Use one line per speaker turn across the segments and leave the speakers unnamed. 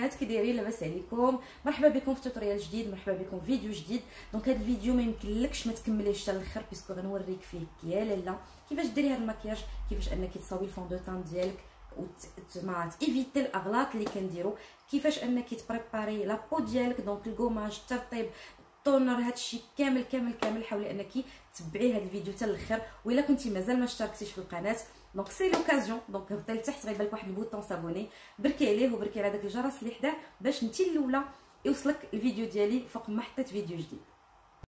القناه، كي دايرين؟ لاباس عليكم؟ مرحبا بكم في توتوريال جديد، مرحبا بكم في فيديو جديد. دونك هذا الفيديو ما يمكنلكش ما تكمليهش حتى الاخر، بيسكو غنوريك فيه يا لاله كيفاش ديري هذا المكياج، كيفاش انك تصاوبي الفون دو تان ديالك وما تيفيتي الاغلاط اللي كنديروا، كيفاش انك تبريباري لا بو ديالك. دونك الكوماج، الترطيب، التونر، هادشي كامل كامل كامل حاولي انك تبعي هذا الفيديو حتى الاخر. والا كنتي مازال ما اشتركتيش في القناه دونك سي لوكازيون، دونك هبطي لتحت غيبان لك واحد البوطون صابوني، بركي عليه وبركي على داك الجرس اللي حداه باش انت الاولى يوصلك الفيديو ديالي فوق ما حطيت فيديو جديد.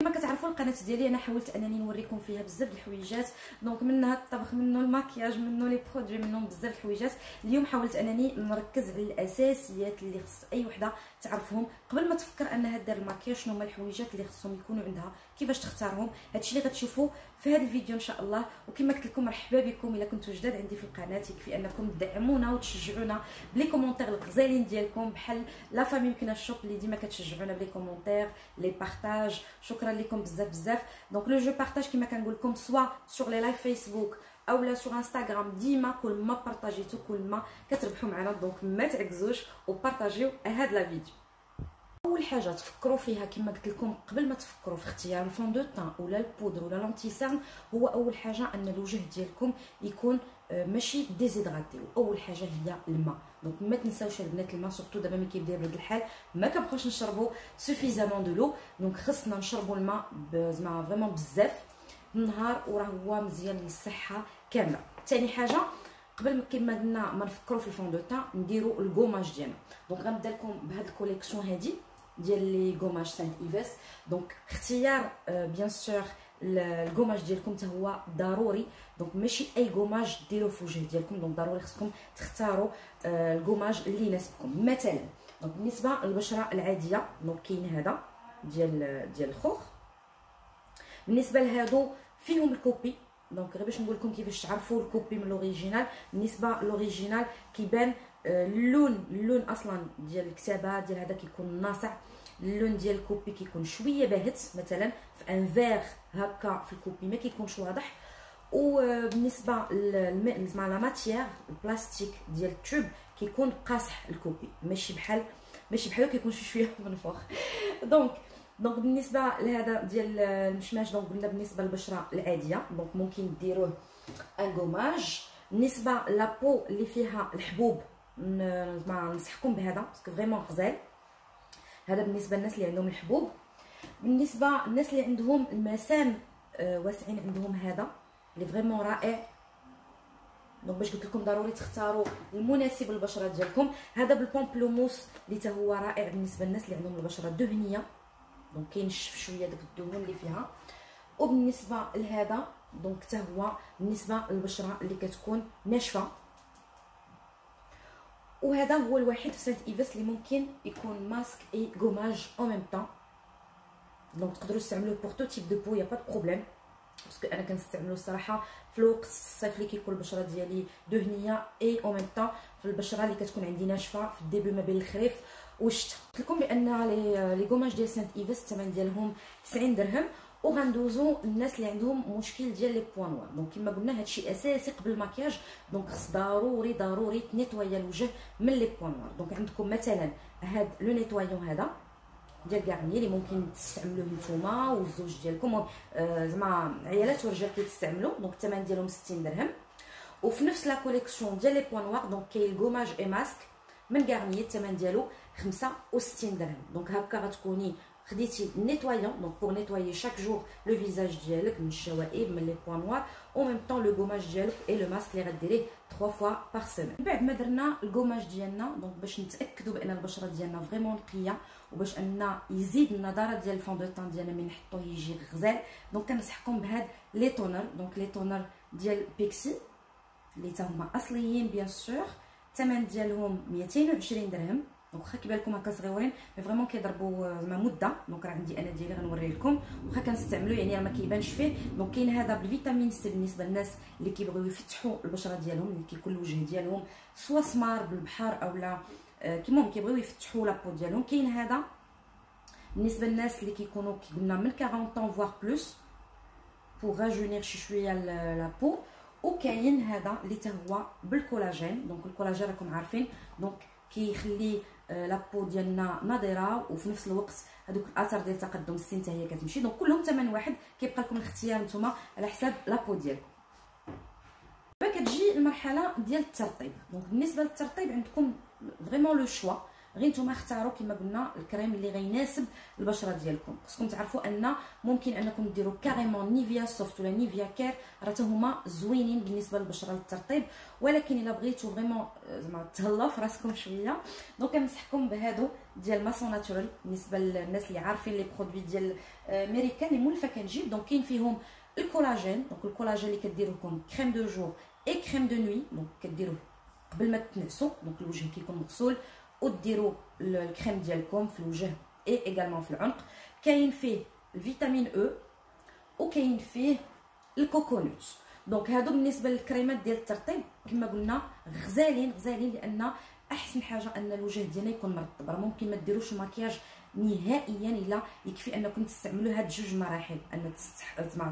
كما كتعرفوا القناه ديالي انا حاولت انني نوريكم فيها بزاف د الحويجات، دونك منها الطبخ، منه الماكياج، منه لي برودوي، منهم بزاف الحويجات. اليوم حاولت انني نركز على الاساسيات اللي خص اي وحده تعرفهم قبل ما تفكر انها دير الماكياج. شنو هما الحويجات اللي خصهم يكونوا عندها، كيفاش تختارهم، هادشي اللي غتشوفوا في هذا الفيديو ان شاء الله. وكما قلت لكم مرحبا بكم الا كنتوا جداد عندي في القناه، يكفي انكم تدعمونا وتشجعونا بلي كومونتير الغزالين ديالكم، بحال لا فامي يمكن الشوب اللي ديما كتشجعونا بلي كومونتير لي بارطاج، شكرا لكم بزاف بزاف. دونك لو جو بارطاج كما كنقول لكم سوا سور لي لايف فيسبوك اولا سور انستغرام، ديما كل ما بارطاجيتو كل ما كتربحوا معنا. دونك ما تعكزوش وبارطاجيو هاد لا فيديو. اول حاجه تفكروا فيها كما قلت لكم قبل ما تفكروا في اختيار الفون دو تان ولا البودر ولا لونتيسان، هو اول حاجه ان الوجه ديالكم يكون ماشي ديزيدراتي. واول حاجه هي الماء، دونك ما تنساوش البنات الماء، سورتو دابا ملي كيبدا بهذا الحال ما كنبقاوش نشربوا سوفيزامون دو لو. دونك خصنا نشربوا الماء زعما فريمون بزاف النهار، وراه هو مزيان للصحه كامله. ثاني حاجه قبل كما قلنا ما نفكروا في الفون دو تان نديروا الكوماج ديالنا. دونك غنبدا لكم بهاد الكوليكسيون هادي ديال لي كوماج سانت ايفاس. دونك اختيار بيان سور الكوماج ديالكم حتى هو ضروري، دونك ماشي اي كوماج ديروه في وجه ديالكم، دونك ضروري خصكم تختاروا الكوماج اللي يناسبكم. مثلا دونك بالنسبه للبشره العاديه دونك كاين هذا ديال الخوخ. بالنسبه لهادو فيهم الكوبي، دونك غير باش نقول لكم كيفاش تعرفوا الكوبي من الاوريجينال. بالنسبه للاوريجينال كيبان اللون اصلا ديال الكتابه ديال هذا كيكون ناصع، اللون ديال الكوبي كيكون شويه باهت، مثلا في ان فيغ هكا في الكوبي ما كيكونش واضح. وبالنسبه مع لا ماتيير البلاستيك ديال التوب كيكون قاصح الكوبي، ماشي بحالو كيكون شويه منفوخ. دونك بالنسبه لهذا ديال المشماش، دونك قلنا بالنسبه للبشره العاديه دونك ممكن ديروه ان غوماج. بالنسبه لابو اللي فيها الحبوب ننصحكم بهذا باسكو فريمون غزال، هذا بالنسبه للناس اللي عندهم الحبوب. بالنسبه للناس اللي عندهم المسام واسعين عندهم هذا اللي فريمون رائع. دونك باش قلت لكم ضروري تختاروا المناسب للبشره ديالكم. هذا بالبومبلوموس اللي حتى هو رائع بالنسبه للناس اللي عندهم البشره دهنيه، دونك كينشف شويه داك الدهون اللي فيها. وبالنسبه لهذا دونك حتى هو بالنسبه للبشره اللي كتكون ناشفه. وهذا هو الوحيد في سانت ايفاس اللي ممكن يكون ماسك اي غوماج او ميم طون. دونك تقدروا تستعملوه بور تو تيب دو بو، يا با دو بروبليم، باسكو انا كنستعملو الصراحه في الوقت الصيف اللي كيكون البشره ديالي دهنيه اي او ميم طون في البشره اللي كتكون عندي ناشفه في الديبي ما بين الخريف والشتا. قلت لكم بان لي غوماج ديال سانت ايفاس الثمن ديالهم 90 درهم. وغندوزو الناس اللي عندهم مشكل ديال لي بوان نوار. دونك كما قلنا هادشي اساسي قبل الماكياج، دونك خص ضروري تنيطوايا الوجه من لي بوان نوار. دونك عندكم مثلا هاد لو نيطوايون هذا ديال غارني اللي ممكن تستعملوه نتوما والزوج ديالكم، زعما عيالات ورجال كيتستعملوا. دونك الثمن ديالهم 60 درهم. وفي نفس لا كوليكسيون ديال لي بوان نوار دونك كاين الكوماج اي ماسك من غارني الثمن ديالو 65 درهم. دونك هكا غتكوني خديتي نيتوايون دونك بور نيتوايي شاك جور لو فيزاج ديالك من الشوائب من لي بوان نوار، او ميم طون لو غوماج ديالك اي لو ماسك اللي غديريه 3 فوا بار سيمين. بعد ما درنا الغوماج ديالنا دونك باش نتاكدوا بان البشره ديالنا فريمون نقيه وباش ان يزيد النضاره ديال الفون دو تان ديالنا من نحطوه يجي غزال، دونك كنصحكم بهاد لي تونر. دونك لي تونر ديال بيكسي اللي تا هما اصليين بيان سور، الثمن ديالهم 220 درهم. دونك واخا كيبان لكم هكا صغيورين مي فريمون كيضربوا زعما مده. دونك راه عندي انا ديالي غنوري لكم واخا كنستعملو يعني راه ما كيبانش فيه. دونك كاين هذا بالفيتامين سي بالنسبه للناس اللي كيبغيو يفتحوا البشره ديالهم، اللي كيكون الوجه ديالهم سوا سمار بالبحر اولا كيما كيبغيو يفتحوا لابو ديالهم. كاين هذا بالنسبه للناس اللي كيكونوا قلنا من 40 طون فوار بلوس بور راجونير شي شويه لابو. وكاين هذا اللي حتى هو بالكولاجين. دونك الكولاجين راكم عارفين دونك كيخلي لابو ديالنا ناضره، وفي نفس الوقت هذوك الاثار ديال تقدم السن حتى هي كتمشي. دونك كلهم ثمن واحد، كيبقى لكم الاختيار نتوما على حساب لابو ديالكم. دابا كتجي المرحله ديال الترطيب. دونك بالنسبه للترطيب عندكم فريمون لو شوا، غير نتوما اختاروا كما قلنا الكريم اللي غيناسب البشره ديالكم. خصكم تعرفوا ان ممكن انكم ديروا كاريمون نيفيا سوفت ولا نيفيا كير، راه هما زوينين بالنسبه للبشره للترطيب، ولكن الا بغيتوا فريمون زعما تهلاو في راسكم شويه، دونك كنصحكم بهادو ديال ماسون ناتورال. بالنسبه للناس اللي عارفين لي برودوي ديال امريكان اللي مولفه كنجيب، دونك كاين فيهم الكولاجين. دونك الكولاجين اللي كديروا لكم كريم دو جور اي كريم دو نوي، دونك كديروه قبل ما تنعسوا، دونك الوجه كيكون مغسول، وديروا الكريم ديالكم في الوجه اي ايغالمون في العنق. كاين فيه الفيتامين او وكاين فيه الكوكونوت. دونك هادو بالنسبه للكريمات ديال الترطيب كما قلنا غزالين لان احسن حاجه ان الوجه ديالنا يكون مرطب. راه ممكن ما ديروش المكياج نهائيا الا يكفي انكم تستعملوا هاد جوج مراحل، ان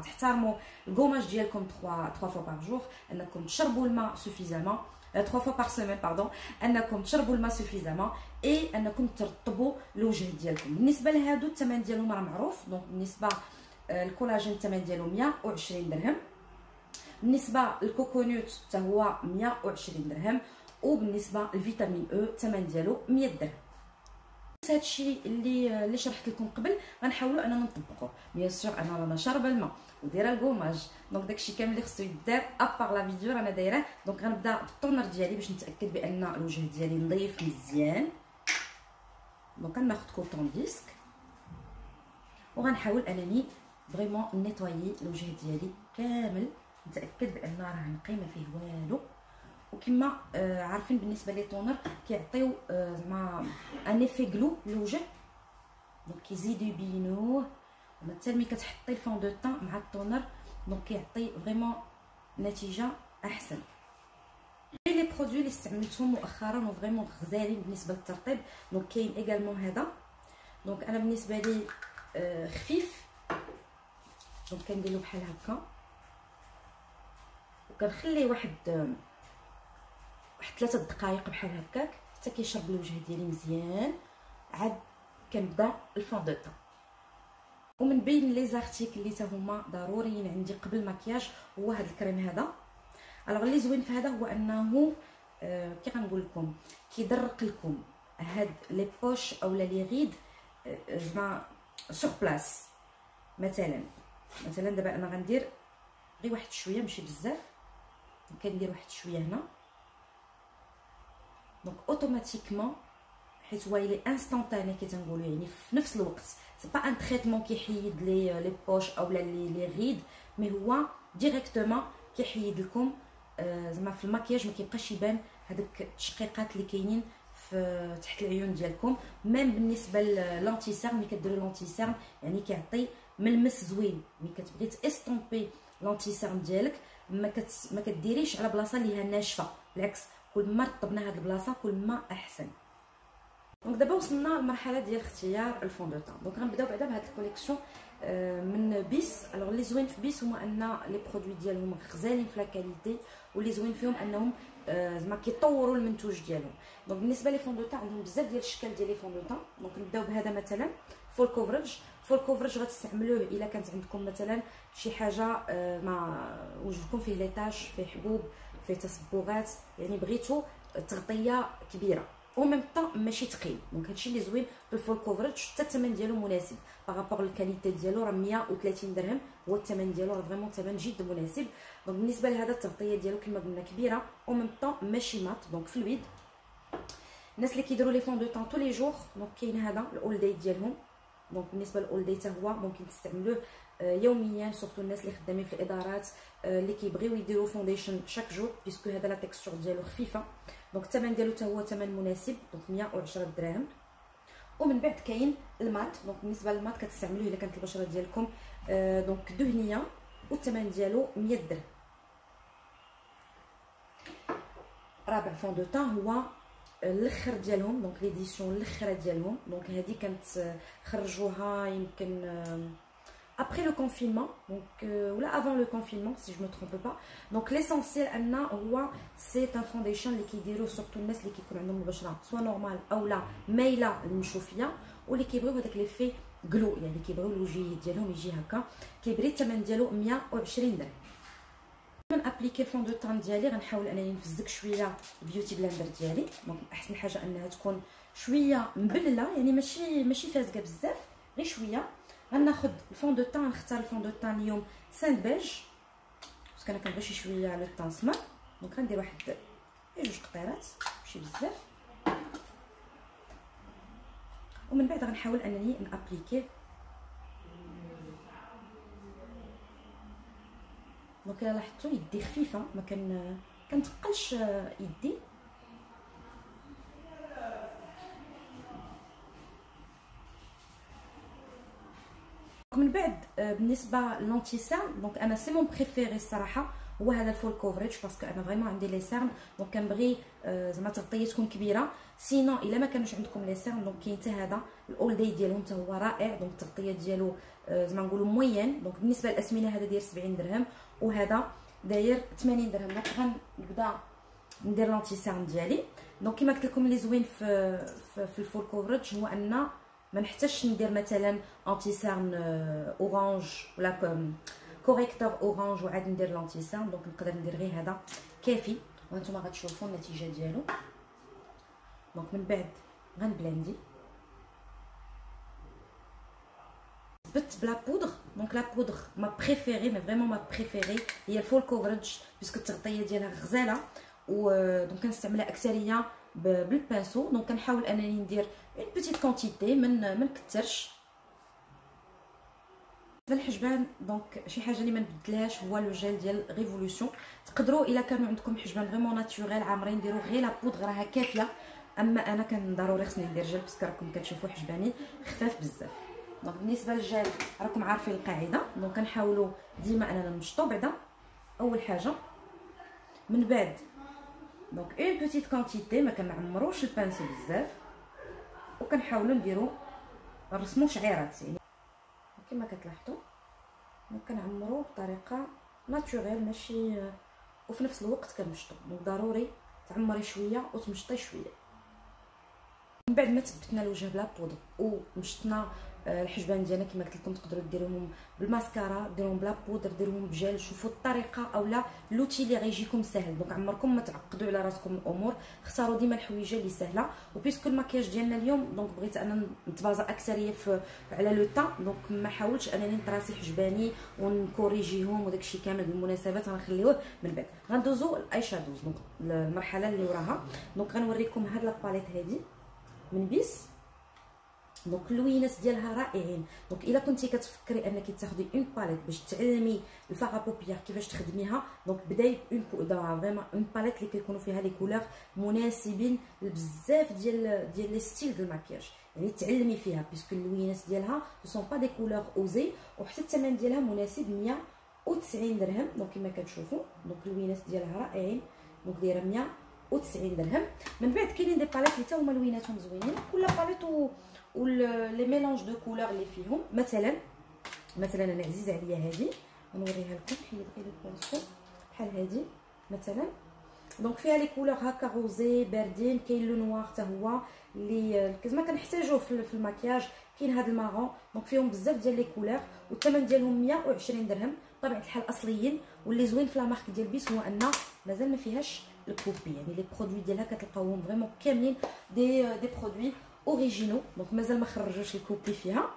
تحترموا الكوماج ديالكم 3 فوا بار جور، انكم تشربوا الماء سوفيزامون 3 fois par semaine pardon، انكم تشربوا الماء سوفيزامون اي انكم ترطبوا الوجه ديالكم. بالنسبه لهادو الثمن ديالهم راه معروف. دونك بالنسبه الكولاجين الثمن ديالو 120 درهم، بالنسبه للكوكونوت حتى هو 120 درهم، وبالنسبه للفيتامين او الثمن ديالو 100 درهم. هادشي اللي شرحت لكم قبل غنحاولوا اننا نطبقوه. بيان سور انا رانا شاربه الماء ودايره الكوماج، دونك داكشي كامل اللي خصو يدار ابار لا فيديو رانا دايره. دونك غنبدا بالطونر ديالي باش نتاكد بان الوجه ديالي نظيف مزيان. دونك غناخذ كوطون ديسك وغنحاول انني فريمون نيطوايي الوجه ديالي كامل، نتاكد بان راه نقي ما فيه والو. وكما عارفين بالنسبه لي طونر كيعطيو زعما ان ايفي غلو للوجه، دونك كيزيدو يبينوه. ومثلا ملي كتحطي الفون دو طون مع الطونر دونك كيعطي فريمون نتيجه احسن. لي برودوي اللي استعملتهم مؤخرا وفريمون غزالين بالنسبه للترطيب، دونك كاين ايغالمون هذا. دونك انا بالنسبه لي خفيف، دونك كنديرو بحال هكا وكنخليه واحد 3 دقائق بحال هكاك حتى كيشرب الوجه ديالي مزيان. عاد كنبدا الفون دو طون. ومن بين لي زارتيكل اللي تا هما ضروريين عندي قبل المكياج هو هذا الكريم هذا. الوغ اللي زوين في هذا هو انه كي غنقول لكم كيدرق لكم هاد لي بوش اولا لي غيد زعما سور بلاص. مثلا دابا انا غندير غير واحد شويه ماشي بزاف، كندير واحد شويه هنا. دونك اوتوماتيكمون حيت هو لي انستانتاني كي تنقولوا، يعني في نفس الوقت سي با ان تريتمون كيحيد لي بوش اولا لي غيد، مي هو ديريكتومون كيحيد لكم زعما في المكياج ما كيبقاش يبان هذوك التشقيقات اللي كاينين في تحت العيون ديالكم. ميم بالنسبه للانتي سيرم ملي كديروا لانتي سيرم يعني كيعطي ملمس زوين. ملي كتبغي تاستومبي لانتي سيرم ديالك ما كديريش على بلاصه اللي هي ناشفه، بالعكس كل ما رطبنا هاد البلاصه كل ما احسن. دونك دابا وصلنا للمرحله ديال اختيار الفون دو طون. دونك غنبداو بعدا بهاد الكوليكسيون من بيس. الوغ اللي زوين في بيس هما ان لي برودوي ديالهم غزالين في لا كاليتي، واللي زوين فيهم انهم زعما كيطوروا المنتوج ديالهم. دونك بالنسبه لي فون دو طون عندهم بزاف ديال الاشكال ديال لي فون دو طون. دونك نبداو بهذا مثلا فول كوفرج. فول كوفرج غتستعملوه الا كانت عندكم مثلا شي حاجه مع وجهكم فيه ليطاج، فيه حبوب، فيه تصبغات، يعني بغيتو تغطيه كبيره وميم طون ماشي ثقيل. دونك هادشي اللي زوين بالفول كوفرج. حتى الثمن ديالو مناسب بارابور للكاليتي ديالو، راه 130 درهم هو الثمن ديالو، راه فريمون ثمن جد مناسب. دونك بالنسبه لهذا التغطيه ديالو كما قلنا كبيره وميم طون ماشي مات. دونك في الويد الناس اللي كيديروا لي فون دو طون تو لي جور، دونك كاين هذا الاول داي ديالهم. دونك بالنسبه للاول داي حتى هو ممكن تستعملوه يوميا، سورتو الناس اللي خدامين في الادارات اللي كيبغيو يديروا فونديشن شاك جور، بيسكو هذا لا تيكستور ديالو خفيفه. دونك الثمن ديالو حتى هو ثمن مناسب، دونك 110 دراهم. ومن بعد كاين المات. دونك بالنسبه للمات كتستعملوه الا كانت البشره ديالكم دونك دهنيه، والثمن ديالو 100 درهم. رابع فون دو طون هو الاخر ديالهم، دونك ليديسيون الاخره ديالهم. دونك هذه كانت خرجوها يمكن après le confinement, donc ou là avant le confinement si je me trompe pas. Donc l'essentiel ان هو c'est un foundation اللي كيديروه surtout الناس اللي كيكون عندهم البشره سواء نورمال او لا مايله للمشوفيه واللي كيبغيو هذاك ليفي غلو، يعني كيبغيو الوجه ديالهم يجي هكا. كيبري الثمن ديالو 120 درهم. من ابليكي الفون دو طان ديالي غنحاول انني نفزك شويه البيوتي بلندر ديالي. دونك احسن حاجه انها تكون شويه مبلله، يعني ماشي فازقه بزاف، غير شويه. غناخذ الفون دو طان، نختار الفون دو طان اليوم سان بيج باسكو انا كنبغي شي شويه على الطان سمر. دونك غندير واحد جوج قطيرات ماشي بزاف، ومن بعد غنحاول انني نابليكي. دونك الا لاحظتوا يدي خفيفه، ما كنتقلش يدي. من بعد بالنسبه للانتي سيرن، دونك انا سي مون بريفيري الصراحه هو هذا الفول كوفريج، باسكو انا فريمون عندي لي سيرن، دونك كنبغي زعما تغطيه تكون كبيره. سينو الا ما كانوش عندكم لي سيرن، دونك كاين حتى هذا الاول داي ديالهم حتى هو رائع. دونك التغطيه ديالو زعما نقولوا موين. دونك بالنسبه للاسمنه هذا داير 70 درهم وهذا داير 80 درهم. دونك غنبدا ندير لانتي سيرن ديالي. دونك كما قلت لكم اللي زوين في الفول كوفريج هو ان ما نحتاجش ندير مثلا انتي سيرن اورانج ولا كوريكتور اورانج وعاد ندير لانتي سيرن. دونك نقدر ندير غير هذا كافي، وانتم غتشوفوا النتيجه ديالو. دونك من بعد غنبلاندي بت بلا بودر. دونك لا بودر ما بريفيري، مي فريمون ما بريفيري هي الفول كوفريج باسكو التغطيه ديالها غزاله، و دونك كنستعملها اكثريه بالبانسو. دونك كنحاول انني ندير اون بيتيت كونتيتي، ما نكثرش. الحجبان دونك شي حاجه اللي ما نبدلهاش هو لو جيل ديال ريفولوسيون. تقدروا الا كانوا عندكم حجبان فريمون ناتوريل عامرين ديروا غير لا بودر راها كافيه، اما انا كان ضروري خصني ندير جل باسكو راكم كتشوفوا حجباني خفاف بزاف. دونك بالنسبه للجل راكم عارفين القاعده. دونك كنحاولوا ديما اننا نمشطوا بعدا اول حاجه، من بعد دونك اون بيتيت كونتيتي، ما كنعمروش البانسو بزاف، وكنحاولوا نديروا نرسموا شعيرات يعني كما كتلاحظوا. دونك كنعمروا بطريقه ناتوريل ماشي، وفي نفس الوقت كنمشطوا. دونك ضروري تعمري شويه وتمشطي شويه. من بعد ما تثبتنا الوجه بلا بودر ومشطنا الحجبان ديالنا كما قلت لكم، تقدروا ديروهم بالماسكارا، ديروهم بلا بودر، ديروهم بجل. شوفوا الطريقه اولا لوتي اللي غيجيكم سهل. دونك عمركم ما تعقدوا على راسكم الامور، اختاروا ديما الحويجه اللي سهله. وبيسكو المكياج ديالنا اليوم دونك بغيت انا نتبازا اكثريه على لو طا، دونك ما حاولتش انني نطراسي حجباني ونكوريجيهم وداكشي كامل. بالمناسبات غنخليوه من بعد. غندوزو الاي شادوز، دونك المرحله اللي وراها. دونك غنوريكم هاد لاباليت هادي من بيس. دونك اللوينات ديالها رائعين. دونك الا كنتي كتفكري انك تاخدي اون باليت باش تعلمي الفاغا بوبيير كيفاش تخدميها، دونك بداي اون فريمون اون باليت اللي كيكونوا فيها لي كولور مناسبين لبزاف ديال لي ستيل ديال الماكياج، يعني تعلمي فيها باسكو اللوينات ديالها سون با دي كولور اوزي، وحتى الثمن ديالها مناسب 190 درهم. دونك كما كتشوفوا دونك اللوينات ديالها رائعين. دونك دايره 190 درهم. من بعد كاينين دي باليت اللي حتى هما لويناتهم زوينين، كل باليت و لي ميلونج دو كولور اللي فيهم. مثلا انا عزيز عليا هذه، نوريها لكم. حيد غير البانسو بحال هذه مثلا. دونك فيها لي كولور هكا روزي باردين، كاين لو نوار حتى هو اللي كما كنحتاجوه في الماكياج، كاين هذا المارون. دونك فيهم بزاف ديال لي كولور، والثمن ديالهم 120 درهم بطبيعه الحال اصليين. واللي زوين في لا مارك ديال بيس هو ان مازال ما فيهاش الكوبي، يعني لي برودوي ديالها كتلقاوهم فريمون كاملين دي برودوي اوريجينو. دونك مازال ما خرجوش الكوبي فيها.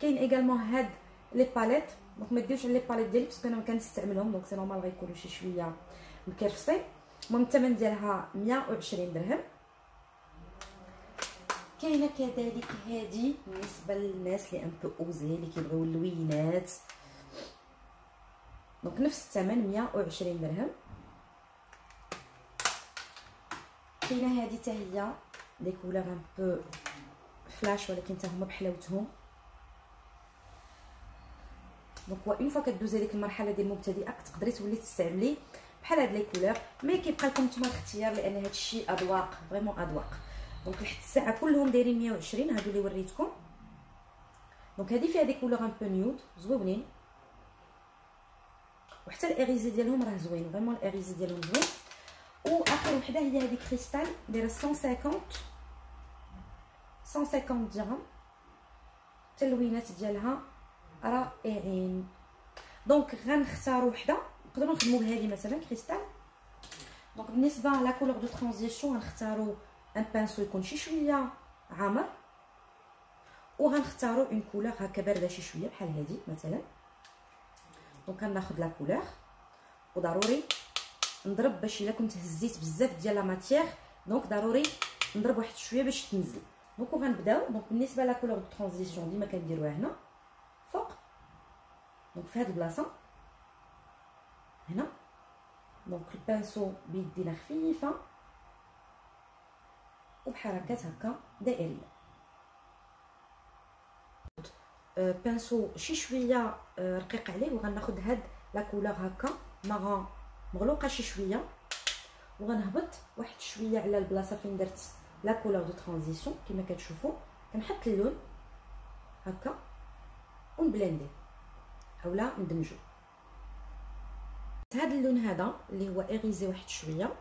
كاين ايغالمون هاد لي باليت. دونك ما ديروش لي باليت ديالي باسكو انا ما كنستعملهم، دونك سي نورمال غيكونوا شي شويه مكرفسين. المهم الثمن ديالها 120 درهم. كاينه كذلك هذه بالنسبه للناس اللي ان بو اوزي اللي كيبغيو اللوينات. دونك نفس الثمن 120 درهم. كاينه هذه حتى هي دي كولور ان بو فلاش ولكن حتى هما بحلاوتهم. دونك اون فوا كدوزي ديك المرحله ديال المبتدئه كتقدري تولي تستعملي بحال هاد لي كولور، مي كيبقى لكم نتوما الاختيار لان هاد الشيء اذواق فريمون اذواق. دونك لحد الساعه كلهم دايرين 120 هادو اللي وريتكم. دونك هذه فيها دي كولور ان بو نيود زوينين، وحتى الاغيزي ديالهم راه زوين فريمون، الاغيزي ديالهم زوين. واخر وحده هي هذه كريستال دايره 150 درهم، التلوينات ديالها رائعين. دونك غنختاروا وحده نقدروا نخدموا بهذه مثلا كريستال. دونك بالنسبه لا كولور دو ترانزيسيون غنختاروا ان بانسو يكون شي شويه عامر، وغنختاروا اون كولور هكا بارده شي شويه بحال هذه مثلا. دونك غناخذ لا كولور وضروري نضرب باش الا كنت هزيت بزاف ديال لا ماتيير، دونك ضروري نضرب واحد شويه باش تنزل. دونك وغنبداو. دونك بالنسبه لا كولور دو ترانزيسيون ديما كنديروها هنا فوق، دونك في هاد البلاصه هنا. دونك البانسو بيدينا خفيفه وبحركات هكا دائريه. بانسو شي شويه رقيق عليه، وغناخذ هاد لا كولور هكا مارون مغلوقه شي شويه، وغنهبط واحد شويه على البلاصه فين درت لا كولور دو ترانزيسيون. كما كتشوفوا كنحط اللون هكا ونبلاندي اولا ندمجو. هذا اللون هذا اللي هو اغيزي واحد شويه،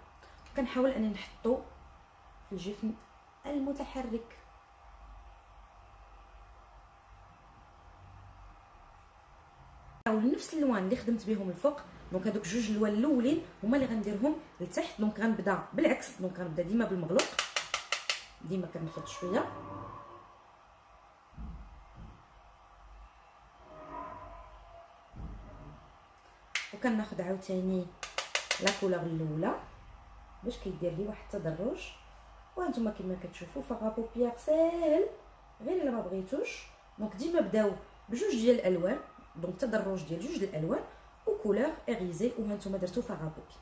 كنحاول اني نحطو في الجفن المتحرك. نفس اللوان اللي خدمت بهم الفوق، دونك هذوك جوج الوان الاولين هما اللي غنديرهم لتحت. دونك غنبدا بالعكس، دونك غنبدا ديما بالمغلوق، ديما كنفض شويه وكناخذ عاوتاني لا كولور الاولى باش كيدير لي واحد التدرج. وانتم كما كتشوفوا فغا بوبيير ساهل غير الا ما بغيتوش. دونك ديما بداو بجوج ديال الالوان، دونك تدرج ديال جوج ديال الالوان وكولور اغيزي، وهانتوما درتو فغا بوبيير.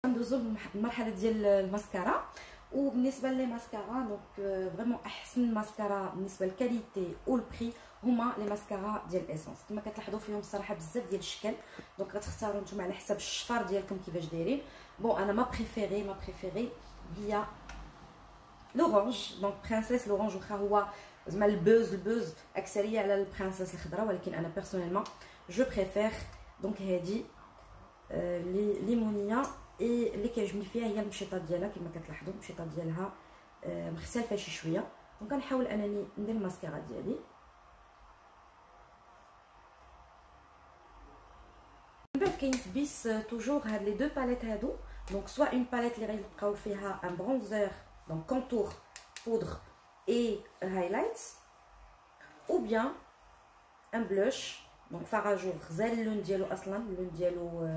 ندوزو للمرحله ديال الماسكارا. وبالنسبه لي ماسكارا دونك فريمون احسن ماسكارا بالنسبه للكاليتي والبري هما لي ماسكارا ديال اسونس. كما كتلاحظوا فيهم الصراحه بزاف ديال الشكل، دونك غتختاروا نتوما على حسب الشفار ديالكم كيفاش دايرين. بون انا ما بريفيري هي لورانج، دونك برانسيس لورانج، واخا هو زعما البوز اكثريه على البرانسيس الخضراء، ولكن انا بيرسونيلمون جو بريفير دونك هادي ليمونيه. اي اللي كيعجبني فيها هي المشيطه ديالها، كما كتلاحظوا المشيطه ديالها مختلفه شي شويه. دونك كنحاول انني ندير الماسكارا ديالي. من بعد كاين في بيس توجور هاد لي دو باليت هادو، دونك سوا اون باليت اللي غيلقاو فيها ان برونزر دونك كونتور بودر اي هايلايت، او بيان ان بلوش دونك فاراجور غزال اللون ديالو، اصلا اللون ديالو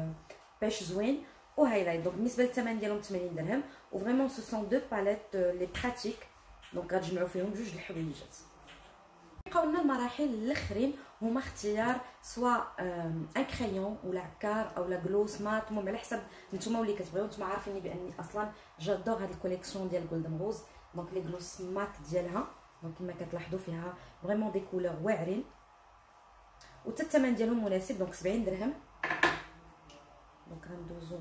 باش زوين، و هايلايت. دونك بالنسبه للثمن ديالهم 80 درهم، و فريمون سو سون دو باليت لي براتيك، دونك غتجمعوا فيهم جوج الحويجات. بقاو لنا المراحل الاخرين هما اختيار سوا ان كريون ولا عكار اولا غلوس مات، المهم على حسب نتوما واللي كتبغيو. نتوما عارفيني باني اصلا جادور هاد الكوليكسيون ديال جولدن روز. دونك لي غلوس مات ديالها دونك كما كتلاحظوا فيها فريمون دي كولور واعرين، و حتى الثمن ديالهم مناسب دونك 70 درهم. دونك غندوزو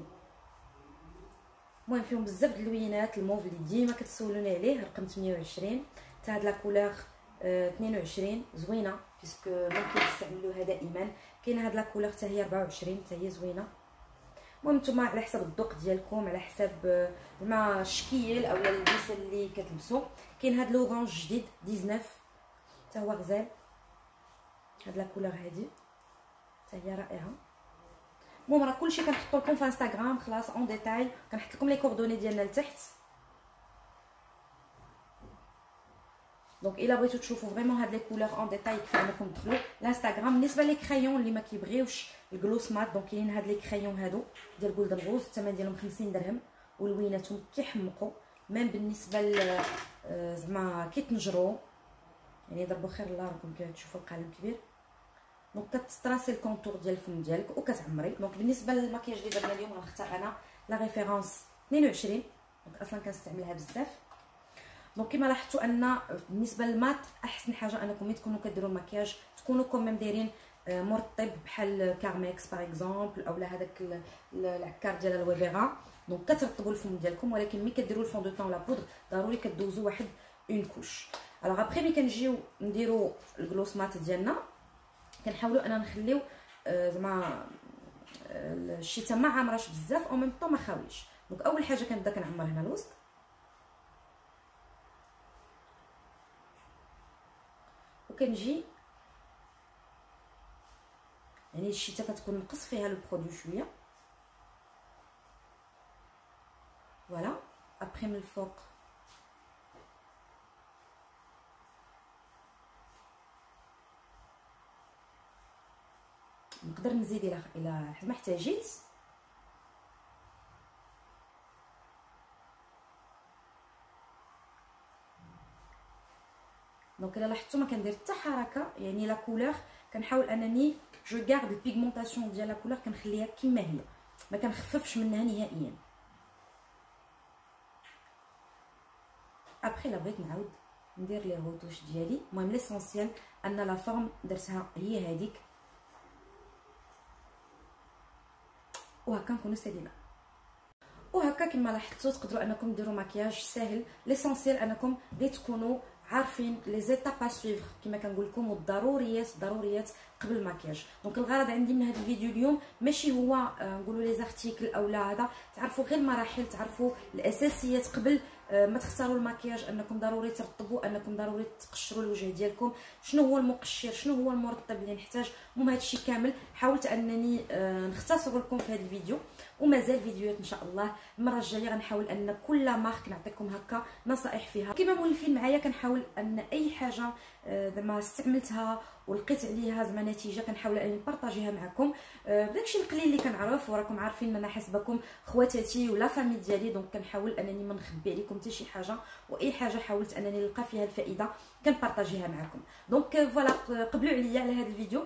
المهم فيهم بزاف د اللوينات. الموف اللي ديما كتسولوني عليه رقم 28، حتى هاد لا كولور 22 زوينه بيسكو ممكن تستعملوها دائما. كاينه هاد لا كولور حتى هي 24 حتى هي زوينه. المهم نتوما على حسب الذوق ديالكم، على حسب زعما الشكل اولا اللبس اللي كتلبسوا. كاين هاد لورانج جديد 19 حتى هو غزال، هاد لا كولور هادي حتى هي رائعه. المهم راه كلشي كنحطو لكم في انستغرام خلاص اون ديتاي، كنحط لكم لي كوردوني ديالنا لتحت. دونك الا بغيتو تشوفوا فريمون هاد لي كولور اون ديتاي كيف انكم تدخلوا لانستغرام. بالنسبه لي كريون اللي ما كيبغيوش الكلوس مات، دونك كاين هاد لي كريون هادو ديال جولدن روز، الثمن ديالهم 50 درهم، ولويناتهم كيحمقوا. ميم بالنسبه ل زعما كيتنجروا، يعني ضربوا خير الله راكم كتشوفوا القلم كبير. دونك كتستراسي الكونتور ديال الفم ديالك وكتعمري. دونك بالنسبه للمكياج اللي درنا اليوم غنختار انا لا ريفيرونس 22، دونك اصلا كنستعملها بزاف. دونك كما لاحظتوا ان بالنسبه للمات احسن حاجه انكم ملي تكونوا كديروا المكياج تكونوا كوميم دايرين مرطب بحال كارميكس باغ اكزومبل اولا هذاك العكار ديال الويفيرا. دونك كترطبوا الفم ديالكم، ولكن ملي كديروا الفون دو طون ولا بودر ضروري كدوزوا واحد اون كوش. الوغ ابري ملي كنجيو نديرو الكلوسمات ديالنا كنحاولوا اننا نخليو زعما الشيته ما عامراش بزاف او ميم طون ما خاويش. دونك اول حاجه كنبدا كنعمر هنا الوسط، وكنجي يعني الشيته كتكون نقص فيها لو برودوي شويه. فوالا ابري من الفوق نقدر نزيد الى حد ما احتاجيت. دونك الا لاحظتوا ما كندير حتى حركه، يعني لا كولور كنحاول انني جو غارد البيغمونطاسيون ديال لا كولور كنخليها كما هي، ما كنخففش منها نهائيا. ابري لا بغيت نعاود ندير لي روتوش ديالي. المهم ليسونسيال ان لا فورم درتها هي هذيك، وهكا نكونوا سالينا. وهكا كما لاحظتوا تقدروا انكم ديروا مكياج ساهل. ليسونسيال انكم غير تكونوا عارفين لي زيتاب ا سويفر كما كنقول لكم، والضروريات قبل المكياج. دونك الغرض عندي من هذا الفيديو اليوم ماشي هو نقولوا لي زارتيكل او لا، هذا تعرفوا غير المراحل، تعرفوا الاساسيات قبل ما تختاروا المكياج، انكم ضروري ترطبوا، انكم ضروري تقشروا الوجه ديالكم، شنو هو المقشر، شنو هو المرطب اللي نحتاج. المهم هذا الشيء كامل حاولت انني نختصر لكم في هذا الفيديو، ومازال فيديوهات ان شاء الله. المره الجايه غنحاول ان كل مارك نعطيكم هكا نصائح فيها. كما مولفين معايا كنحاول ان اي حاجه زعما استعملتها ولقيت عليها زعما نتيجه كنحاول اني نبارطاجيها معكم بداكشي القليل اللي كنعرف. وراكم عارفين ان انا حسبكم خواتاتي ولا فامي ديالي، دونك كنحاول انني ما نخبي عليكم حتى شي حاجه، واي حاجه حاولت انني نلقى فيها الفائده كنبارطاجيها معكم. دونك فوالا قبلوا عليا على هذا الفيديو.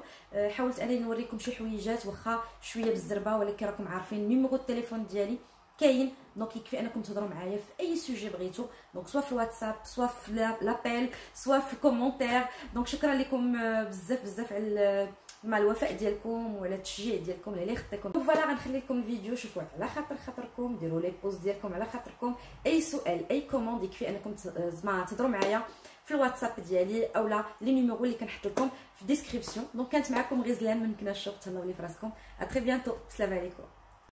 حاولت انني نوريكم شي حويجات واخا شويه بالزربه، ولكن راكم عارفين نيميرو التليفون ديالي كاين، دونك يكفي انكم تهضروا معايا في اي سوجي بغيتو، دونك سوا في الواتساب سوا في لابيل سوا في كومونتير. دونك شكرا لكم بزاف على مع الوفاء ديالكم وعلى التشجيع ديالكم اللي خطيكم. فوالا غنخلي لكم الفيديو شوفوه على خاطركم، ديروا لي بوز ديالكم على خاطركم. اي سؤال اي كوموند يكفي انكم زعما تهضروا معايا في الواتساب ديالي اولا لي نيميرو اللي كنحط لكم في الديسكريبسيون. دونك كانت معكم غزلان من كناشوب، تهلاو لي فراسكم، ا تري بيانتو، السلام عليكم.